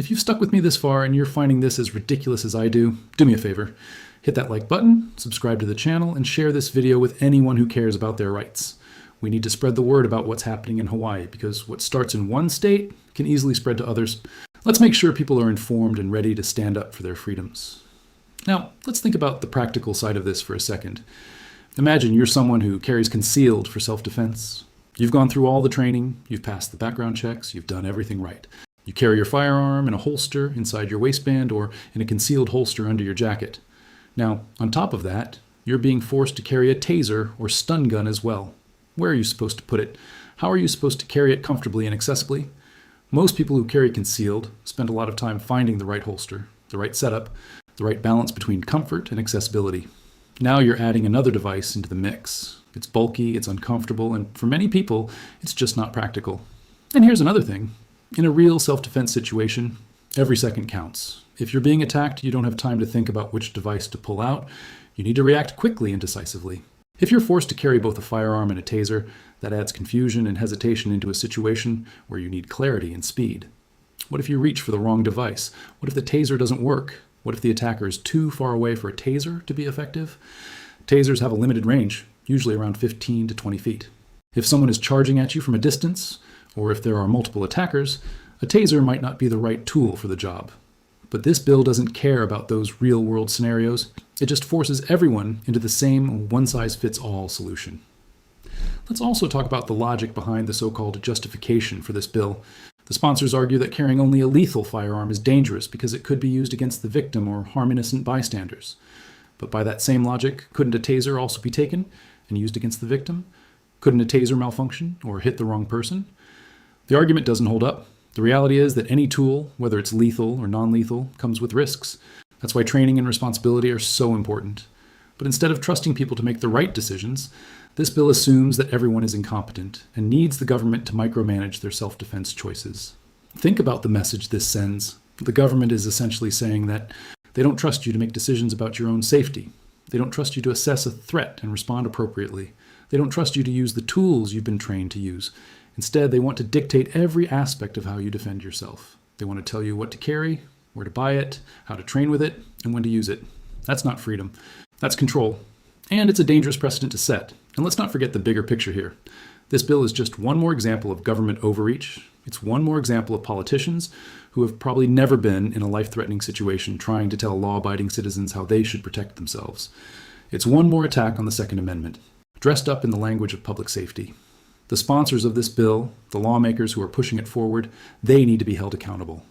If you've stuck with me this far and you're finding this as ridiculous as I do me a favor. Hit that like button, subscribe to the channel, and share this video with anyone who cares about their rights. We need to spread the word about what's happening in Hawaii, because what starts in one state can easily spread to others. Let's make sure people are informed and ready to stand up for their freedoms. Now, let's think about the practical side of this for a second. Imagine you're someone who carries concealed for self-defense. You've gone through all the training, you've passed the background checks, you've done everything right. You carry your firearm in a holster inside your waistband or in a concealed holster under your jacket. Now, on top of that, you're being forced to carry a taser or stun gun as well. Where are you supposed to put it? How are you supposed to carry it comfortably and accessibly? Most people who carry concealed spend a lot of time finding the right holster, the right setup, the right balance between comfort and accessibility. Now you're adding another device into the mix. It's bulky, it's uncomfortable, and for many people, it's just not practical. And here's another thing. In a real self-defense situation, every second counts. If you're being attacked, you don't have time to think about which device to pull out. You need to react quickly and decisively. If you're forced to carry both a firearm and a taser, that adds confusion and hesitation into a situation where you need clarity and speed. What if you reach for the wrong device? What if the taser doesn't work? What if the attacker is too far away for a taser to be effective? Tasers have a limited range, usually around 15 to 20 feet. If someone is charging at you from a distance, or if there are multiple attackers, a taser might not be the right tool for the job. But this bill doesn't care about those real-world scenarios. It just forces everyone into the same one-size-fits-all solution. Let's also talk about the logic behind the so-called justification for this bill. The sponsors argue that carrying only a lethal firearm is dangerous because it could be used against the victim or harm innocent bystanders. But by that same logic, couldn't a taser also be taken and used against the victim? Couldn't a taser malfunction or hit the wrong person? The argument doesn't hold up. The reality is that any tool, whether it's lethal or non-lethal, comes with risks. That's why training and responsibility are so important. But instead of trusting people to make the right decisions, this bill assumes that everyone is incompetent and needs the government to micromanage their self-defense choices. Think about the message this sends. The government is essentially saying that they don't trust you to make decisions about your own safety. They don't trust you to assess a threat and respond appropriately. They don't trust you to use the tools you've been trained to use. Instead, they want to dictate every aspect of how you defend yourself. They want to tell you what to carry, where to buy it, how to train with it, and when to use it. That's not freedom. That's control. And it's a dangerous precedent to set. And let's not forget the bigger picture here. This bill is just one more example of government overreach. It's one more example of politicians who have probably never been in a life-threatening situation trying to tell law-abiding citizens how they should protect themselves. It's one more attack on the Second Amendment, dressed up in the language of public safety. The sponsors of this bill, the lawmakers who are pushing it forward, they need to be held accountable.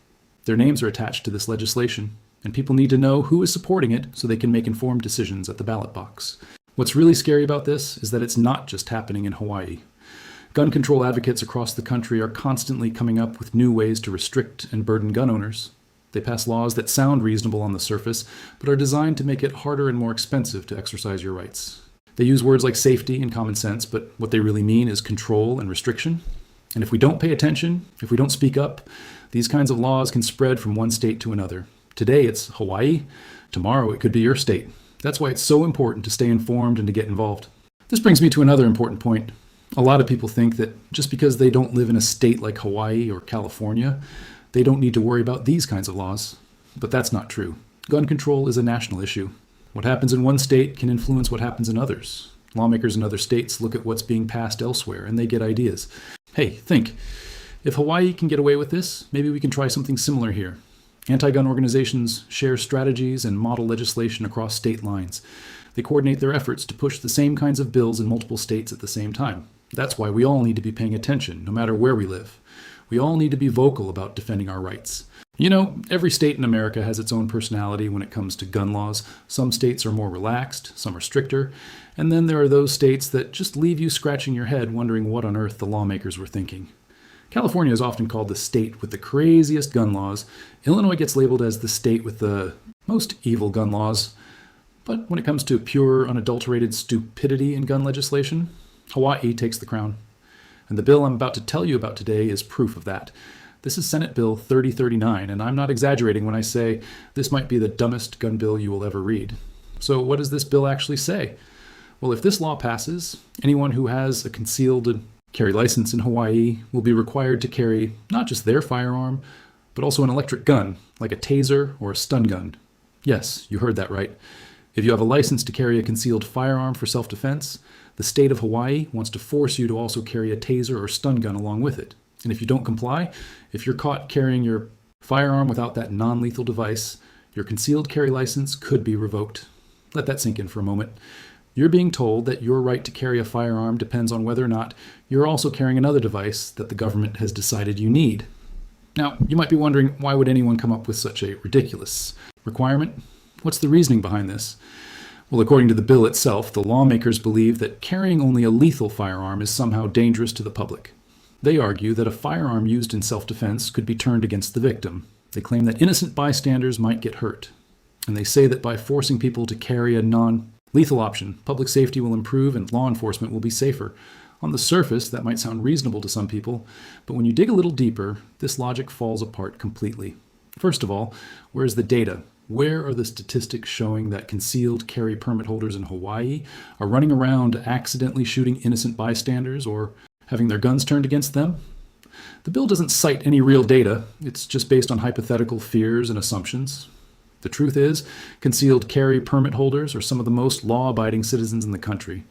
Their names are attached to this legislation, and people need to know who is supporting it so they can make informed decisions at the ballot box. What's really scary about this is that it's not just happening in Hawaii. Gun control advocates across the country are constantly coming up with new ways to restrict and burden gun owners. They pass laws that sound reasonable on the surface, but are designed to make it harder and more expensive to exercise your rights. They use words like safety and common sense, but what they really mean is control and restriction. And if we don't pay attention, if we don't speak up, these kinds of laws can spread from one state to another. Today it's Hawaii, tomorrow it could be your state. That's why it's so important to stay informed and to get involved. This brings me to another important point. A lot of people think that just because they don't live in a state like Hawaii or California, they don't need to worry about these kinds of laws. But that's not true. Gun control is a national issue. What happens in one state can influence what happens in others. Lawmakers in other states look at what's being passed elsewhere, and they get ideas. Hey, think. If Hawaii can get away with this, maybe we can try something similar here. Anti-gun organizations share strategies and model legislation across state lines. They coordinate their efforts to push the same kinds of bills in multiple states at the same time. That's why we all need to be paying attention, no matter where we live. We all need to be vocal about defending our rights. You know, every state in America has its own personality when it comes to gun laws. Some states are more relaxed, some are stricter, and then there are those states that just leave you scratching your head wondering what on earth the lawmakers were thinking. California is often called the state with the craziest gun laws. Illinois gets labeled as the state with the most evil gun laws. But when it comes to pure, unadulterated stupidity in gun legislation, Hawaii takes the crown. And the bill I'm about to tell you about today is proof of that. This is Senate Bill 3039, and I'm not exaggerating when I say this might be the dumbest gun bill you will ever read. So what does this bill actually say? Well, if this law passes, anyone who has a concealed carry license in Hawaii will be required to carry not just their firearm, but also an electric gun, like a taser or a stun gun. Yes, you heard that right. If you have a license to carry a concealed firearm for self-defense, the state of Hawaii wants to force you to also carry a taser or stun gun along with it. And if you don't comply, if you're caught carrying your firearm without that non-lethal device, your concealed carry license could be revoked. Let that sink in for a moment. You're being told that your right to carry a firearm depends on whether or not you're also carrying another device that the government has decided you need. Now, you might be wondering, why would anyone come up with such a ridiculous requirement? What's the reasoning behind this? Well, according to the bill itself, the lawmakers believe that carrying only a lethal firearm is somehow dangerous to the public. They argue that a firearm used in self-defense could be turned against the victim. They claim that innocent bystanders might get hurt. And they say that by forcing people to carry a non-lethal option, public safety will improve and law enforcement will be safer. On the surface, that might sound reasonable to some people, but when you dig a little deeper, this logic falls apart completely. First of all, where's the data? Where are the statistics showing that concealed carry permit holders in Hawaii are running around accidentally shooting innocent bystanders or having their guns turned against them? The bill doesn't cite any real data. It's just based on hypothetical fears and assumptions. The truth is, concealed carry permit holders are some of the most law-abiding citizens in the country.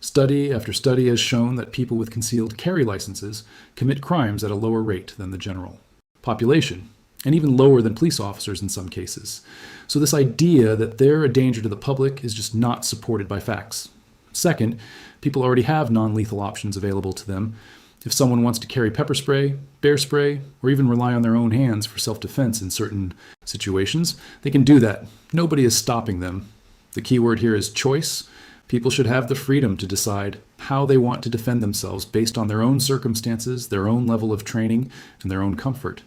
Study after study has shown that people with concealed carry licenses commit crimes at a lower rate than the general population, and even lower than police officers in some cases. So this idea that they're a danger to the public is just not supported by facts. Second, people already have non-lethal options available to them. If someone wants to carry pepper spray, bear spray, or even rely on their own hands for self-defense in certain situations, they can do that. Nobody is stopping them. The key word here is choice. People should have the freedom to decide how they want to defend themselves based on their own circumstances, their own level of training, and their own comfort.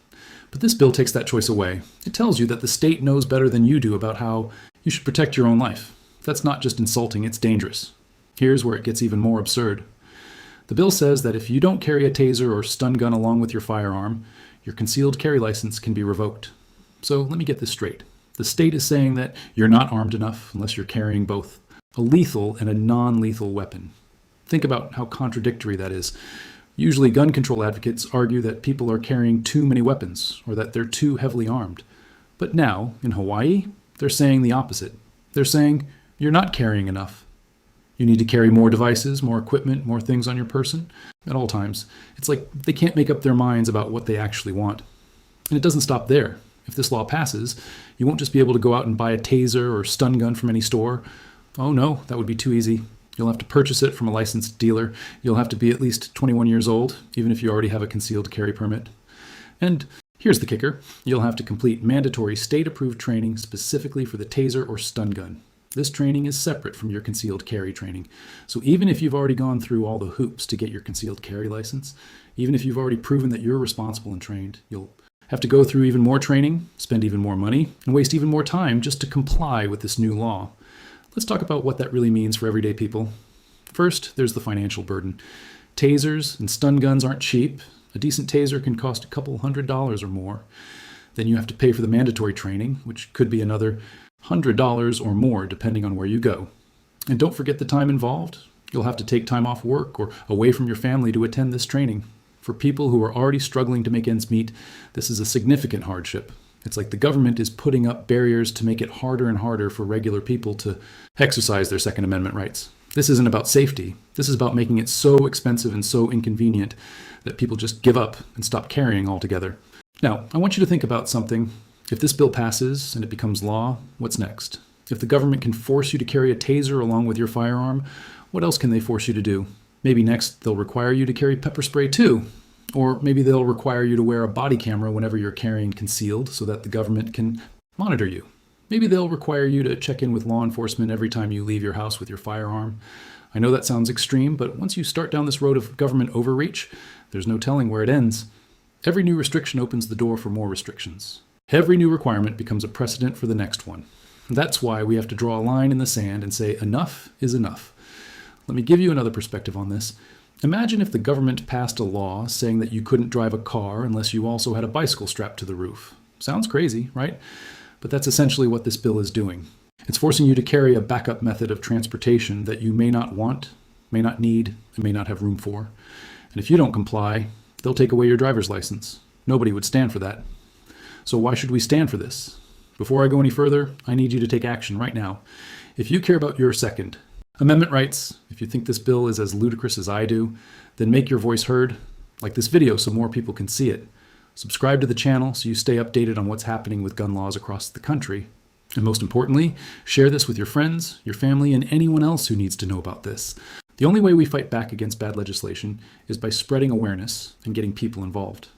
But this bill takes that choice away. It tells you that the state knows better than you do about how you should protect your own life. That's not just insulting, it's dangerous. Here's where it gets even more absurd. The bill says that if you don't carry a taser or stun gun along with your firearm, your concealed carry license can be revoked. So let me get this straight. The state is saying that you're not armed enough unless you're carrying both a lethal and a non-lethal weapon. Think about how contradictory that is. Usually gun control advocates argue that people are carrying too many weapons or that they're too heavily armed. But now, in Hawaii, they're saying the opposite. They're saying you're not carrying enough. You need to carry more devices, more equipment, more things on your person at all times. It's like they can't make up their minds about what they actually want. And it doesn't stop there. If this law passes, you won't just be able to go out and buy a taser or stun gun from any store. Oh no, that would be too easy. You'll have to purchase it from a licensed dealer. You'll have to be at least 21 years old, even if you already have a concealed carry permit. And here's the kicker. You'll have to complete mandatory state-approved training specifically for the taser or stun gun. This training is separate from your concealed carry training. So even if you've already gone through all the hoops to get your concealed carry license, even if you've already proven that you're responsible and trained, you'll have to go through even more training, spend even more money, and waste even more time just to comply with this new law. Let's talk about what that really means for everyday people. First, there's the financial burden. Tasers and stun guns aren't cheap. A decent taser can cost a couple $100s or more. Then you have to pay for the mandatory training, which could be another $100 or more depending on where you go. And don't forget the time involved. You'll have to take time off work or away from your family to attend this training. For people who are already struggling to make ends meet, this is a significant hardship. It's like the government is putting up barriers to make it harder and harder for regular people to exercise their Second Amendment rights. This isn't about safety. This is about making it so expensive and so inconvenient that people just give up and stop carrying altogether. Now, I want you to think about something. If this bill passes and it becomes law, what's next? If the government can force you to carry a taser along with your firearm, what else can they force you to do? Maybe next they'll require you to carry pepper spray too. Or maybe they'll require you to wear a body camera whenever you're carrying concealed so that the government can monitor you. Maybe they'll require you to check in with law enforcement every time you leave your house with your firearm. I know that sounds extreme, but once you start down this road of government overreach, there's no telling where it ends. Every new restriction opens the door for more restrictions. Every new requirement becomes a precedent for the next one. That's why we have to draw a line in the sand and say enough is enough. Let me give you another perspective on this. Imagine if the government passed a law saying that you couldn't drive a car unless you also had a bicycle strapped to the roof. Sounds crazy, right? But that's essentially what this bill is doing. It's forcing you to carry a backup method of transportation that you may not want, may not need, and may not have room for. And if you don't comply, they'll take away your driver's license. Nobody would stand for that. So why should we stand for this? Before I go any further, I need you to take action right now. If you care about your Second Amendment rights, if you think this bill is as ludicrous as I do, then make your voice heard. Like this video so more people can see it. Subscribe to the channel so you stay updated on what's happening with gun laws across the country. And most importantly, share this with your friends, your family, and anyone else who needs to know about this. The only way we fight back against bad legislation is by spreading awareness and getting people involved.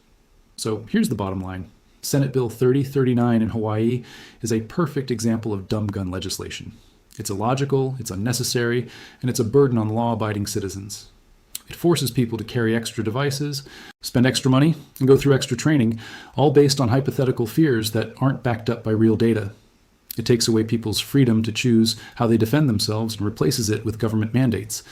So here's the bottom line. Senate Bill 3039 in Hawaii is a perfect example of dumb gun legislation. It's illogical, it's unnecessary, and it's a burden on law-abiding citizens. It forces people to carry extra devices, spend extra money, and go through extra training, all based on hypothetical fears that aren't backed up by real data. It takes away people's freedom to choose how they defend themselves and replaces it with government mandates.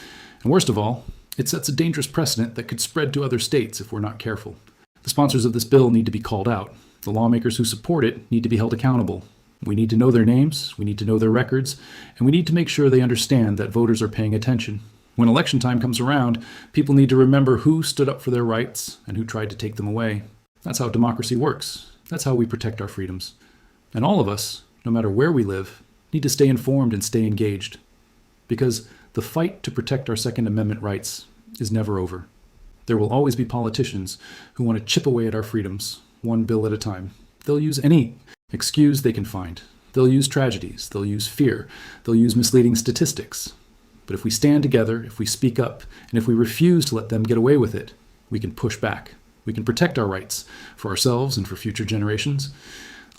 And worst of all, it sets a dangerous precedent that could spread to other states if we're not careful. The sponsors of this bill need to be called out. The lawmakers who support it need to be held accountable. We need to know their names, we need to know their records, and we need to make sure they understand that voters are paying attention. When election time comes around, people need to remember who stood up for their rights and who tried to take them away. That's how democracy works. That's how we protect our freedoms. And all of us, no matter where we live, need to stay informed and stay engaged. Because the fight to protect our Second Amendment rights is never over. There will always be politicians who want to chip away at our freedoms, one bill at a time. They'll use any excuse they can find. They'll use tragedies. They'll use fear. They'll use misleading statistics. But if we stand together, if we speak up, and if we refuse to let them get away with it, we can push back. We can protect our rights for ourselves and for future generations.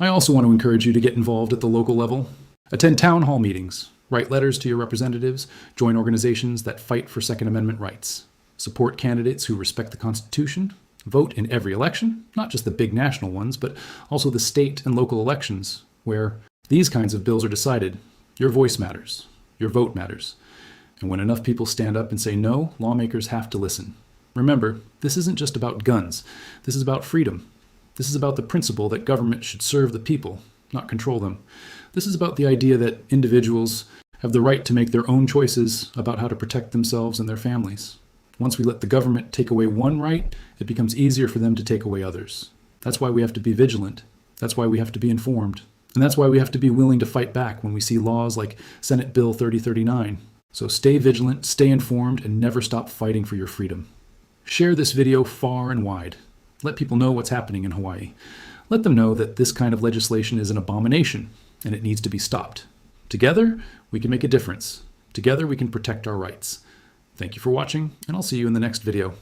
I also want to encourage you to get involved at the local level. Attend town hall meetings. Write letters to your representatives. Join organizations that fight for Second Amendment rights. Support candidates who respect the Constitution. Vote in every election, not just the big national ones, but also the state and local elections, where these kinds of bills are decided. Your voice matters. Your vote matters. And when enough people stand up and say no, lawmakers have to listen. Remember, this isn't just about guns. This is about freedom. This is about the principle that government should serve the people, not control them. This is about the idea that individuals have the right to make their own choices about how to protect themselves and their families. Once we let the government take away one right, it becomes easier for them to take away others. That's why we have to be vigilant. That's why we have to be informed. And that's why we have to be willing to fight back when we see laws like Senate Bill 3039. So stay vigilant, stay informed, and never stop fighting for your freedom. Share this video far and wide. Let people know what's happening in Hawaii. Let them know that this kind of legislation is an abomination and it needs to be stopped. Together, we can make a difference. Together, we can protect our rights. Thank you for watching, and I'll see you in the next video.